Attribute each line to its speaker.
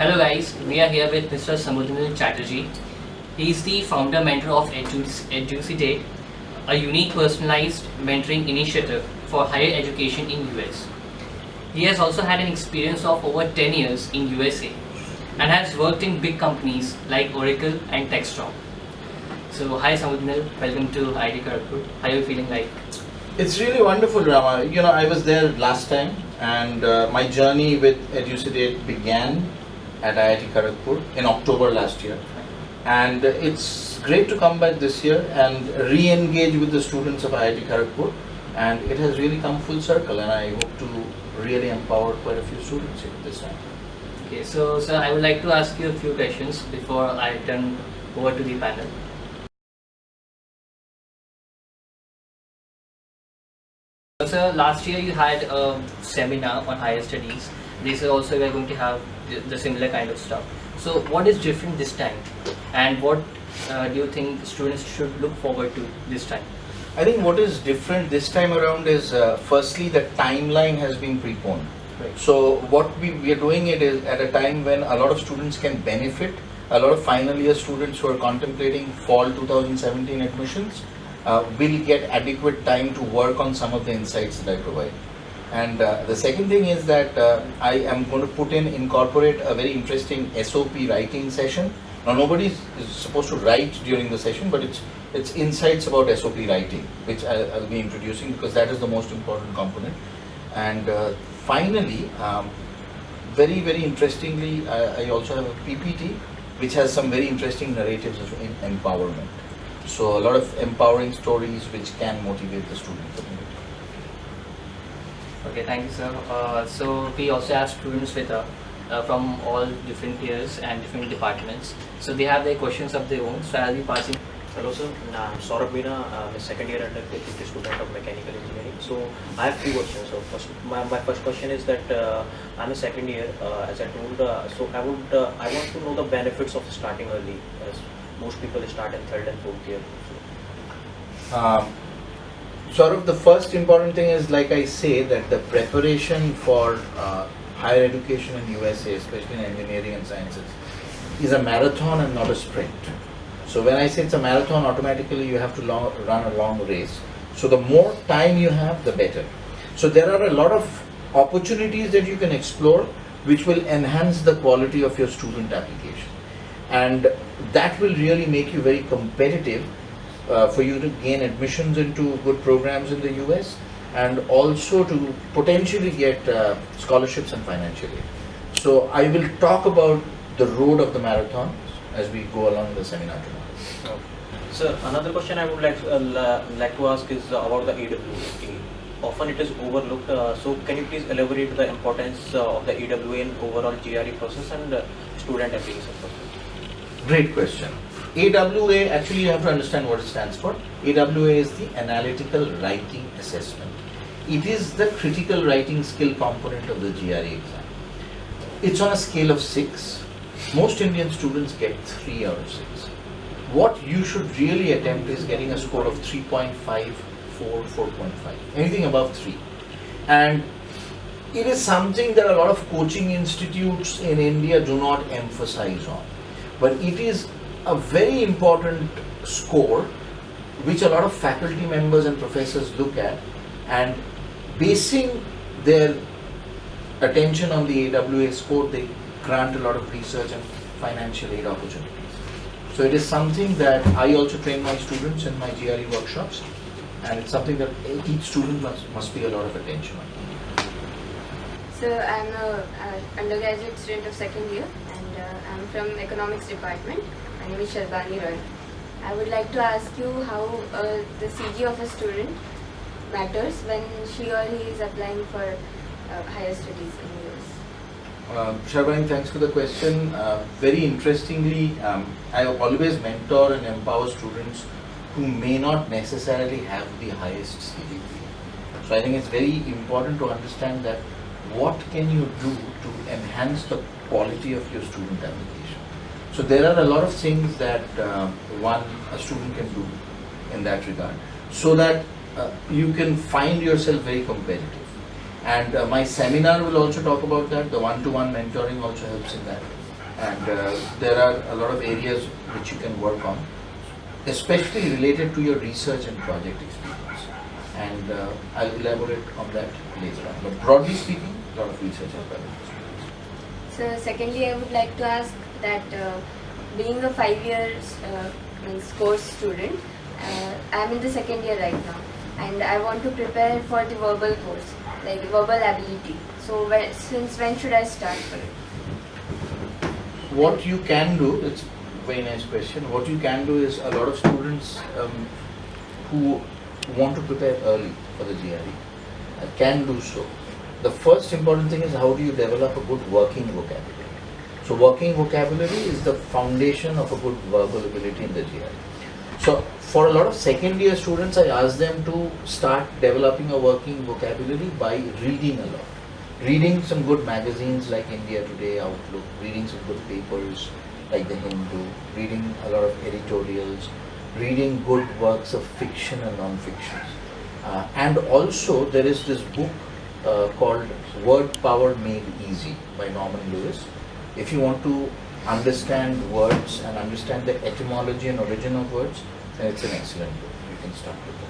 Speaker 1: Hello guys, we are here with Mr. Samudranil Chatterjee. He is the founder mentor of Educidate, a unique personalized mentoring initiative for higher education in US. He has also had an experience of over 10 years in USA and has worked in big companies like Oracle and Textron. So hi Samudranil, welcome to IIT Kharagpur. How are you feeling like?
Speaker 2: It's really wonderful, Rama. You know, I was there last time, and my journey with Educidate began at IIT Kharagpur in October last year. And it's great to come back this year and re-engage with the students of IIT Kharagpur. And it has really come full circle, and I hope to really empower quite a few students here this time.
Speaker 1: Okay, so sir, I would like to ask you a few questions before I turn over to the panel. So last year you had a seminar on higher studies. This year also we are going to have the similar kind of stuff. So what is different this time, and what do you think students should look forward to this time?
Speaker 2: I think what is different this time around is firstly the timeline has been preponed.
Speaker 1: Right.
Speaker 2: So what we are doing it is at a time when a lot of students can benefit. A lot of final year students who are contemplating fall 2017 admissions will get adequate time to work on some of the insights that I provide. And the second thing is that I am going to incorporate a very interesting SOP writing session. Now nobody is supposed to write during the session, but it's insights about SOP writing, which I'll be introducing because that is the most important component. And finally, very interestingly, I also have a PPT which has some very interesting narratives of empowerment. So a lot of empowering stories which can motivate the student community.
Speaker 1: Okay, thank you, sir. So we also have students with from all different years and different departments. So they have their questions of their own. So I'll be passing.
Speaker 3: Hello sir, I'm Saurabh Meena. I'm a second year undergraduate student of mechanical engineering. So I have two questions. So first, my first question is that I'm a second year, as I told. So I want to know the benefits of starting early, as most people start in third and fourth year.
Speaker 2: Sort of the first important thing is, like I say, that the preparation for higher education in USA, especially in engineering and sciences, is a marathon and not a sprint. So when I say it's a marathon, automatically you have to run a long race. So the more time you have, the better. So there are a lot of opportunities that you can explore which will enhance the quality of your student application. And that will really make you very competitive for you to gain admissions into good programs in the US, and also to potentially get scholarships and financial aid. So I will talk about the road of the marathon as we go along the seminar tomorrow.
Speaker 3: Okay. Sir, another question I would like to ask is about the AWA. Often it is overlooked. So can you please elaborate the importance of the AWA in overall GRE process and student application process?
Speaker 2: Great question. AWA, actually you have to understand what it stands for. AWA is the Analytical Writing Assessment. It is the critical writing skill component of the GRE exam. It's on a scale of 6. Most Indian students get 3 out of 6. What you should really attempt is getting a score of 3.5, 4, 4.5, anything above 3. And it is something that a lot of coaching institutes in India do not emphasize on. But it is a very important score which a lot of faculty members and professors look at, and basing their attention on the AWA score, they grant a lot of research and financial aid opportunities. So it is something that I also train my students in my GRE workshops, and it's something that each student must pay a lot of attention on.
Speaker 4: So I'm an undergraduate student of second year, and I'm from economics department. My name is Sharbani Roy. I would like to ask you how the CG of a student matters when she or he is applying for higher studies in US.
Speaker 2: Sharbani, thanks for the question. Very interestingly, I always mentor and empower students who may not necessarily have the highest CGPA. So I think it's very important to understand that what can you do to enhance the quality of your student application. So there are a lot of things that a student can do in that regard, so that you can find yourself very competitive. And my seminar will also talk about that. The one-to-one mentoring also helps in that. and there are a lot of areas which you can work on, especially related to your research and project experience. And I'll elaborate on that later on. But broadly speaking, a lot of research and project experience.
Speaker 4: So secondly, I would like to ask that being a 5 years course student, I am in the second year right now, and I want to prepare for the verbal course, like verbal ability. So since when should I start for it?
Speaker 2: What you can do, it's a very nice question. What you can do is, a lot of students who want to prepare early for the GRE can do so. The first important thing is, how do you develop a good working vocabulary? So working vocabulary is the foundation of a good verbal ability in the GRE. So for a lot of second year students, I ask them to start developing a working vocabulary by reading a lot. Reading some good magazines like India Today, Outlook, reading some good papers like The Hindu, reading a lot of editorials, reading good works of fiction and non-fiction. And also there is this book called Word Power Made Easy by Norman Lewis. If you want to understand words and understand the etymology and origin of words, then it's an excellent book. You can start with that.